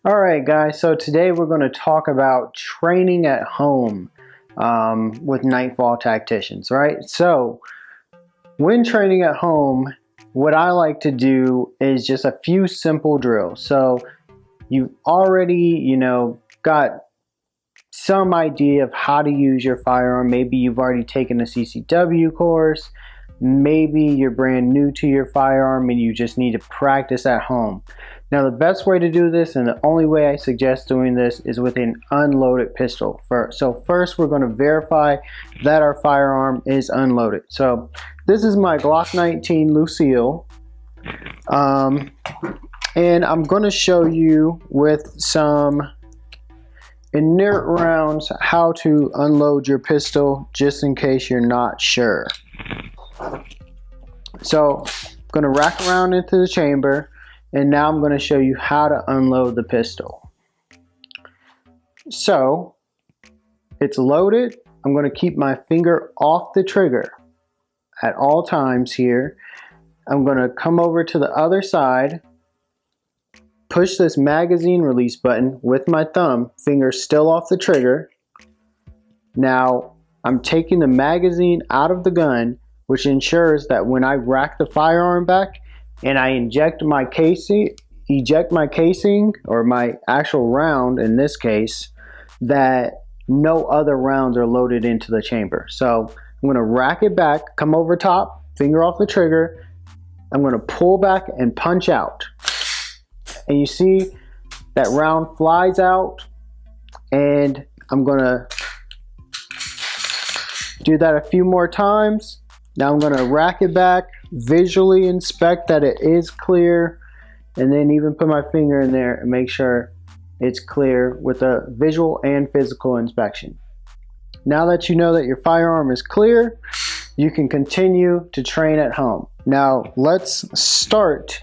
Alright guys, so today we're going to talk about training at home with Nightfall Tacticians, right? So when training at home, what I like to do is just a few simple drills. So you've already, got some idea of how to use your firearm. Maybe you've already taken a CCW course. Maybe you're brand new to your firearm and you just need to practice at home. Now the best way to do this, and the only way I suggest doing this, is with an unloaded pistol. So first we're going to verify that our firearm is unloaded. So this is my Glock 19 Lucille, and I'm going to show you with some inert rounds how to unload your pistol, just in case you're not sure. So I'm going to rack around into the chamber, and now I'm going to show you how to unload the pistol. So it's loaded. I'm going to keep my finger off the trigger at all times here. I'm going to come over to the other side, push this magazine release button with my thumb, finger still off the trigger. Now I'm taking the magazine out of the gun, which ensures that when I rack the firearm back and I eject my casing, or my actual round in this case, that no other rounds are loaded into the chamber. So I'm going to rack it back, come over top, finger off the trigger. I'm going to pull back and punch out. And you see that round flies out, and I'm going to do that a few more times. Now I'm going to rack it back, visually inspect that it is clear, and then even put my finger in there and make sure it's clear with a visual and physical inspection. Now that you know that your firearm is clear, you can continue to train at home. Now let's start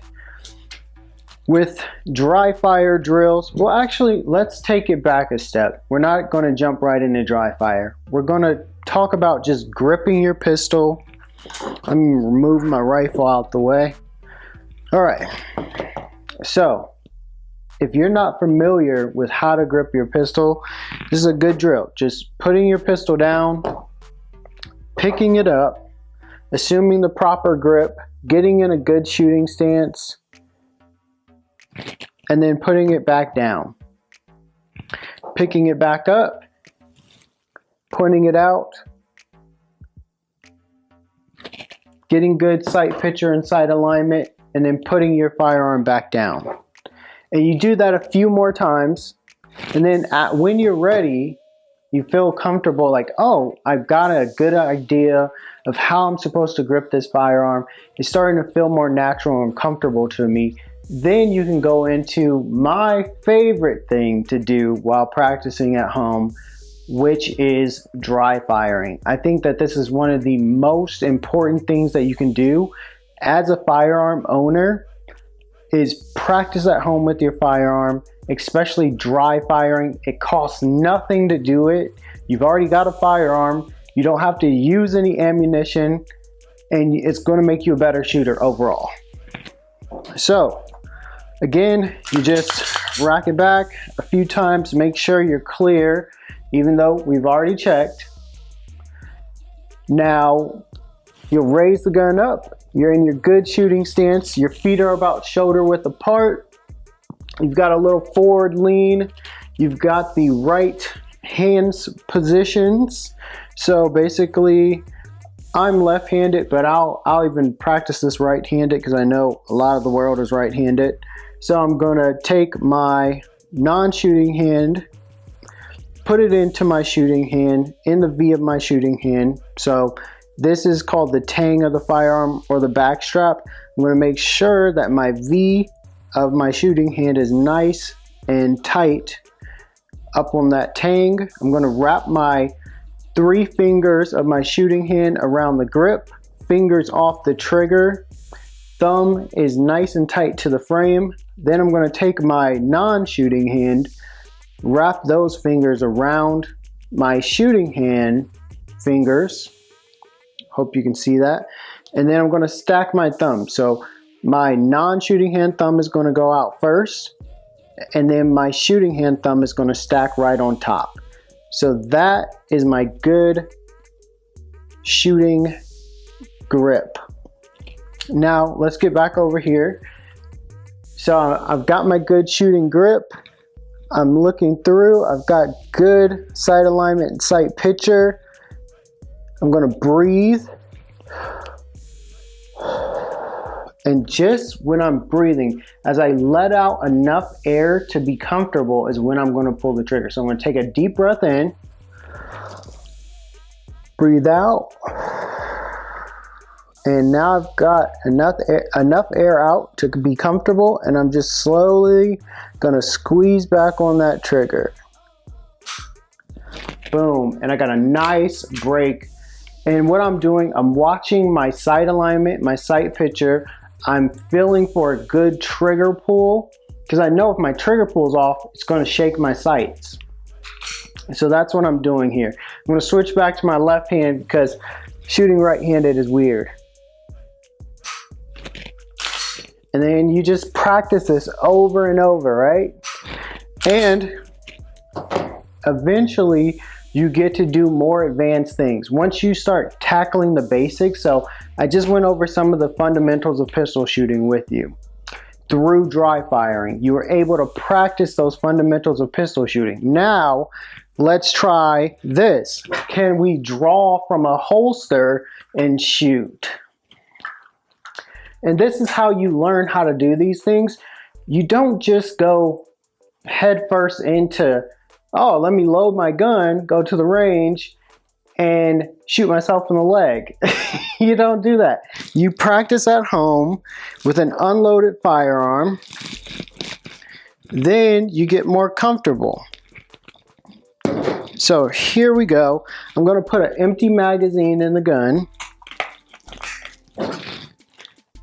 with dry fire drills. Well, actually, let's take it back a step. We're not going to jump right into dry fire. We're going to talk about just gripping your pistol. Let me remove my rifle out the way. All right. So, if you're not familiar with how to grip your pistol, this is a good drill. Just putting your pistol down, picking it up, assuming the proper grip, getting in a good shooting stance, and then putting it back down. Picking it back up, pointing it out, getting good sight picture and sight alignment, and then putting your firearm back down. And you do that a few more times, and then when you're ready, you feel comfortable, like, oh, I've got a good idea of how I'm supposed to grip this firearm. It's starting to feel more natural and comfortable to me. Then you can go into my favorite thing to do while practicing at home, which is dry firing. I think that this is one of the most important things that you can do as a firearm owner, is practice at home with your firearm, especially dry firing. It costs nothing to do it. You've already got a firearm. You don't have to use any ammunition, and it's going to make you a better shooter overall. So again, you just rack it back a few times, make sure you're clear, even though we've already checked. Now you'll raise the gun up. You're in your good shooting stance. Your feet are about shoulder width apart. You've got a little forward lean. You've got the right hands positions. So basically, I'm left-handed, but I'll even practice this right-handed because I know a lot of the world is right-handed. So I'm going to take my non-shooting hand, put it into my shooting hand, in the V of my shooting hand. So this is called the tang of the firearm, or the back strap. I'm going to make sure that my V of my shooting hand is nice and tight up on that tang. I'm going to wrap my 3 fingers of my shooting hand around the grip, fingers off the trigger, thumb is nice and tight to the frame. Then I'm going to take my non-shooting hand, wrap those fingers around my shooting hand fingers. Hope you can see that. And then I'm going to stack my thumb. So my non-shooting hand thumb is going to go out first. and then my shooting hand thumb is going to stack right on top. So that is my good shooting grip. Now let's get back over here. So I've got my good shooting grip. I'm looking through. I've got good sight alignment and sight picture. I'm going to breathe. And just when I'm breathing, as I let out enough air to be comfortable is when I'm going to pull the trigger. So I'm going to take a deep breath in, breathe out, and now I've got enough air out to be comfortable, and I'm just slowly going to squeeze back on that trigger. Boom, and I got a nice break. And what I'm doing, I'm watching my sight alignment, my sight picture. I'm feeling for a good trigger pull, because I know if my trigger pulls off, it's going to shake my sights. So that's what I'm doing here. I'm going to switch back to my left hand because shooting right-handed is weird. And then you just practice this over and over, right? And eventually you get to do more advanced things once you start tackling the basics. So I just went over some of the fundamentals of pistol shooting with you. Through dry firing, you were able to practice those fundamentals of pistol shooting. Now let's try this. Can we draw from a holster and shoot? And this is how you learn how to do these things. You don't just go head first into, oh, let me load my gun, go to the range, and shoot myself in the leg. You don't do that. You practice at home with an unloaded firearm. Then you get more comfortable. So here we go. I'm going to put an empty magazine in the gun.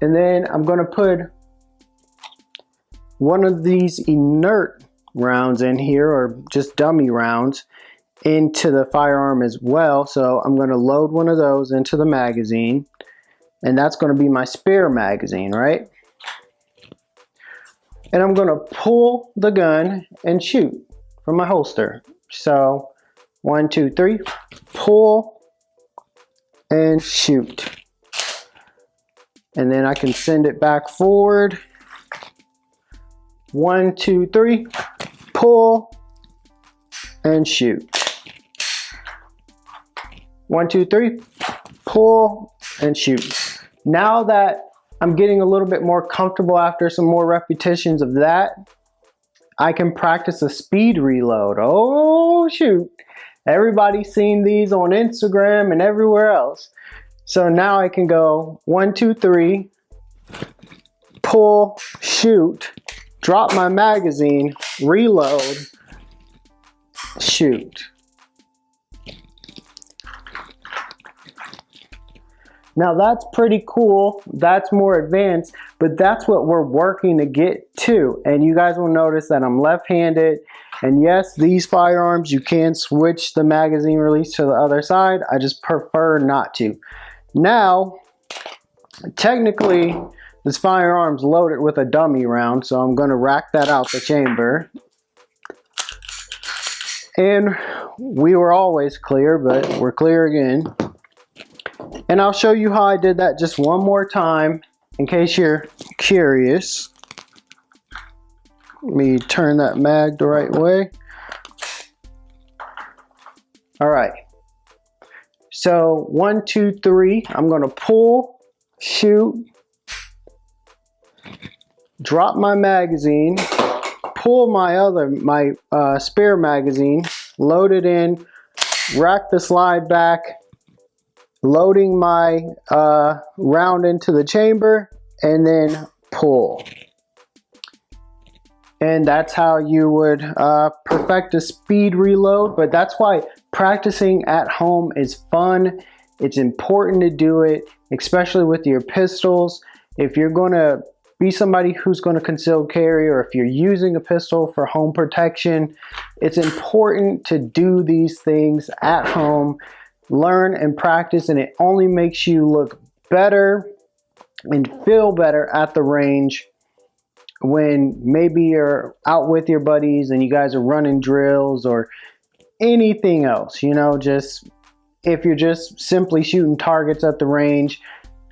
And then I'm going to put one of these inert rounds in here, or just dummy rounds, into the firearm as well. So I'm going to load one of those into the magazine, and that's going to be my spare magazine, right? And I'm going to pull the gun and shoot from my holster. So 1, 2, 3, pull and shoot. And then I can send it back forward. 1, 2, 3, pull and shoot. 1, 2, 3, pull and shoot. Now that I'm getting a little bit more comfortable after some more repetitions of that, I can practice a speed reload. Oh shoot. Everybody's seen these on Instagram and everywhere else. So now I can go 1, 2, 3, pull, shoot, drop my magazine, reload, shoot. Now that's pretty cool. That's more advanced, but that's what we're working to get to. And you guys will notice that I'm left-handed. And yes, these firearms, you can switch the magazine release to the other side. I just prefer not to. Now, technically, this firearm's loaded with a dummy round, so I'm going to rack that out the chamber. And we were always clear, but we're clear again. And I'll show you how I did that just one more time, in case you're curious. Let me turn that mag the right way. All right. So 1, 2, 3, I'm going to pull, shoot, drop my magazine, pull my spare magazine, load it in, rack the slide back, loading my round into the chamber, and then pull. And that's how you would perfect a speed reload. But that's why practicing at home is fun. It's important to do it, especially with your pistols. If you're going to be somebody who's going to conceal carry, or if you're using a pistol for home protection, it's important to do these things at home. Learn and practice, and it only makes you look better and feel better at the range when maybe you're out with your buddies and you guys are running drills or anything else, you know, just if you're just simply shooting targets at the range,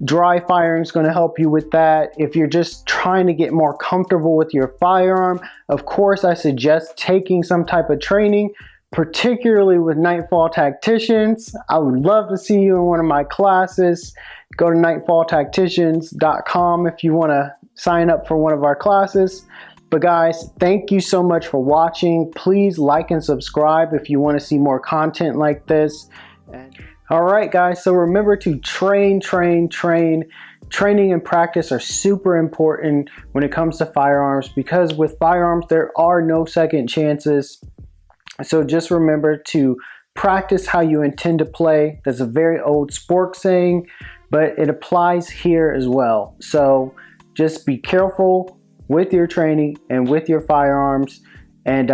dry firing is going to help you with that. If you're just trying to get more comfortable with your firearm, of course, I suggest taking some type of training, particularly with Nightfall Tacticians. I would love to see you in one of my classes. Go to nightfalltacticians.com if you want to sign up for one of our classes. But guys, thank you so much for watching. Please like and subscribe if you want to see more content like this. All right, guys, so remember to train. Training and practice are super important when it comes to firearms, because with firearms, there are no second chances. So just remember to practice how you intend to play. That's a very old sport saying, but it applies here as well. So just be careful with your training and with your firearms, and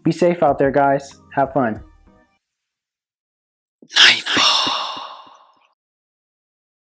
be safe out there, guys. Have fun.